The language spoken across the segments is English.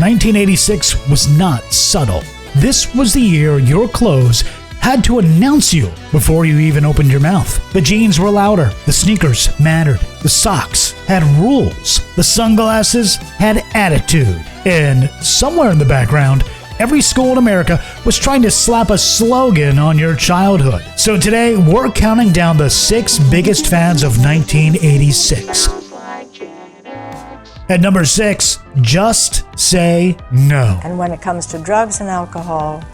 1986 was not subtle. This was the year your clothes had to announce you before you even opened your mouth. The jeans were louder, the sneakers mattered, the socks had rules, the sunglasses had attitude, and somewhere in the background, every school in America was trying to slap a slogan on your childhood. So today, we're counting down the 6 biggest fads of 1986. At number 6, just say no. And when it comes to drugs and alcohol,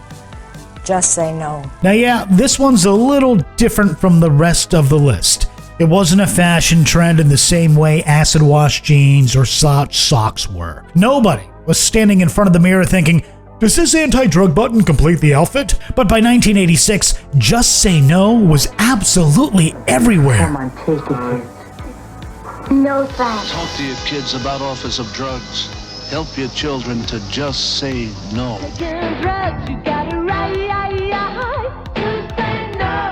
just say no. Now yeah, this one's a little different from the rest of the list. It wasn't a fashion trend in the same way acid wash jeans or slouch socks were. Nobody was standing in front of the mirror thinking, does this anti-drug button complete the outfit? But by 1986, just say no was absolutely everywhere. Come on, take it, kids. No thanks. Talk to your kids about offers of drugs. Help your children to just say no.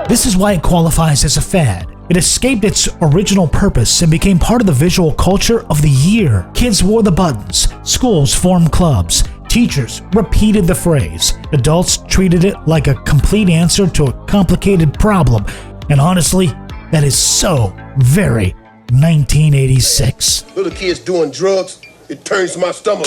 This is why it qualifies as a fad. It escaped its original purpose and became part of the visual culture of the year. Kids wore the buttons, schools formed clubs, teachers repeated the phrase, adults treated it like a complete answer to a complicated problem, and honestly, that is so very 1986. Little kids doing drugs, it turns my stomach.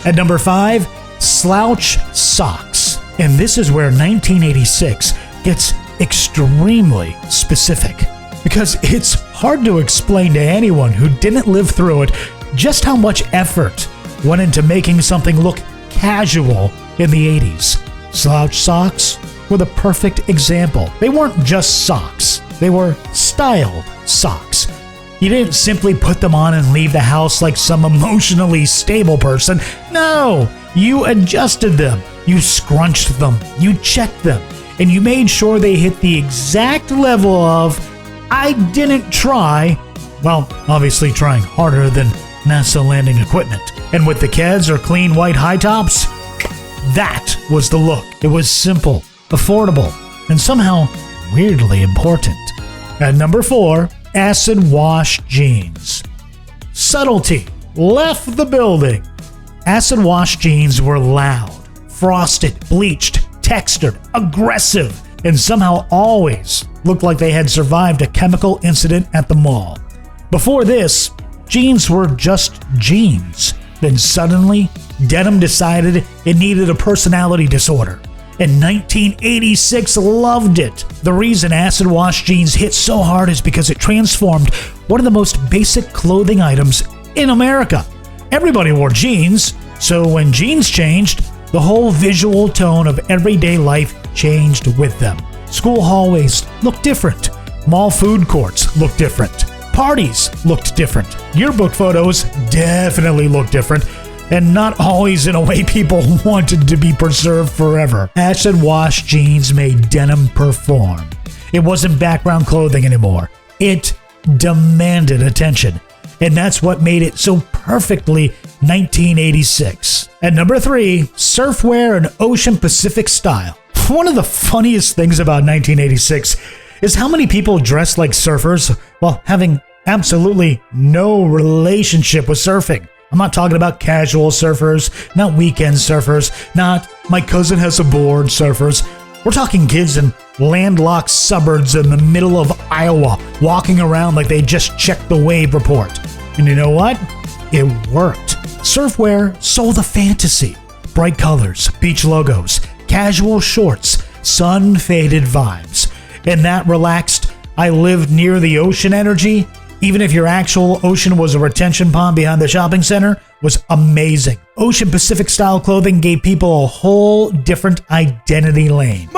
At number 5, slouch socks. And this is where 1986 gets extremely specific, because it's hard to explain to anyone who didn't live through it just how much effort went into making something look casual in the 80s. Slouch socks were the perfect example. They weren't just socks, they were style socks. You didn't simply put them on and leave the house like some emotionally stable person. No, you adjusted them, you scrunched them, you checked them, and you made sure they hit the exact level of, I didn't try, well, obviously trying harder than NASA landing equipment. And with the Keds or clean white high tops, that was the look. It was simple, affordable, and somehow weirdly important. At number 4, acid wash jeans. Subtlety left the building. Acid wash jeans were loud, frosted, bleached, textured, aggressive, and somehow always looked like they had survived a chemical incident at the mall. Before this, jeans were just jeans. Then suddenly, denim decided it needed a personality disorder. And 1986 loved it. The reason acid wash jeans hit so hard is because it transformed one of the most basic clothing items in America. Everybody wore jeans, so when jeans changed, the whole visual tone of everyday life changed with them. School hallways looked different. Mall food courts looked different. Parties looked different. Yearbook photos definitely looked different, and not always in a way people wanted to be preserved forever. Acid wash jeans made denim perform. It wasn't background clothing anymore. It demanded attention. And that's what made it so perfectly 1986. At number 3, surfwear and Ocean Pacific style. One of the funniest things about 1986 is how many people dressed like surfers while having absolutely no relationship with surfing. I'm not talking about casual surfers, not weekend surfers, not my cousin has a board surfers. We're talking kids in landlocked suburbs in the middle of Iowa walking around like they just checked the wave report. And you know what? It worked. Surfwear sold a fantasy. Bright colors, beach logos, casual shorts, sun-faded vibes. And that relaxed, I lived near the ocean energy, even if your actual ocean was a retention pond behind the shopping center, was amazing. Ocean Pacific style clothing gave people a whole different identity lane.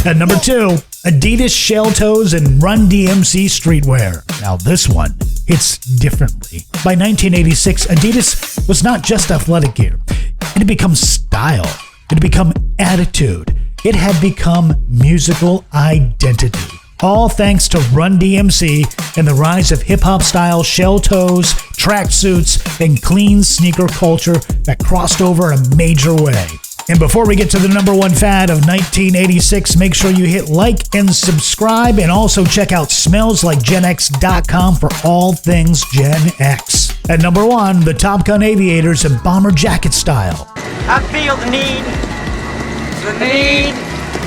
At number 2, Adidas shell toes and Run DMC streetwear. Now this one hits differently. By 1986, Adidas was not just athletic gear. It had become style. It had become attitude. It had become musical identity. All thanks to Run DMC and the rise of hip-hop style shell toes, tracksuits, and clean sneaker culture that crossed over in a major way. And before we get to the number 1 fad of 1986, make sure you hit like and subscribe, and also check out smellslikegenx.com for all things Gen X. At number 1, the Top Gun aviators in bomber jacket style. I feel the need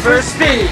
for speed.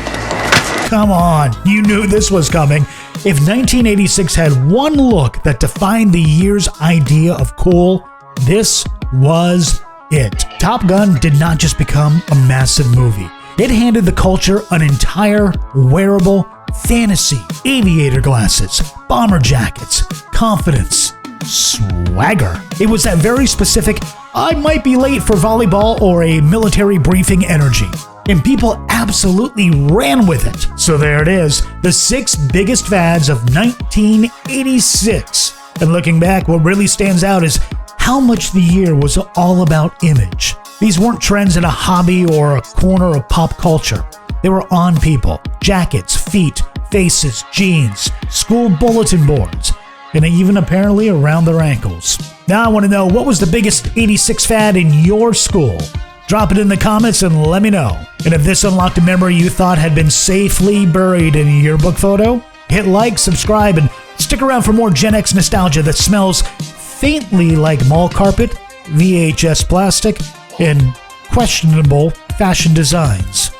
Come on, you knew this was coming. If 1986 had one look that defined the year's idea of cool, this was it. Top Gun did not just become a massive movie. It handed the culture an entire wearable fantasy, aviator glasses, bomber jackets, confidence, swagger. It was that very specific, I might be late for volleyball or a military briefing energy. And people absolutely ran with it. So there it is, the 6 biggest fads of 1986. And looking back, what really stands out is how much the year was all about image. These weren't trends in a hobby or a corner of pop culture. They were on people, jackets, feet, faces, jeans, school bulletin boards, and even apparently around their ankles. Now I want to know, what was the biggest 86 fad in your school? Drop it in the comments and let me know. And if this unlocked a memory you thought had been safely buried in a yearbook photo, hit like, subscribe, and stick around for more Gen X nostalgia that smells faintly like mall carpet, VHS plastic, and questionable fashion designs.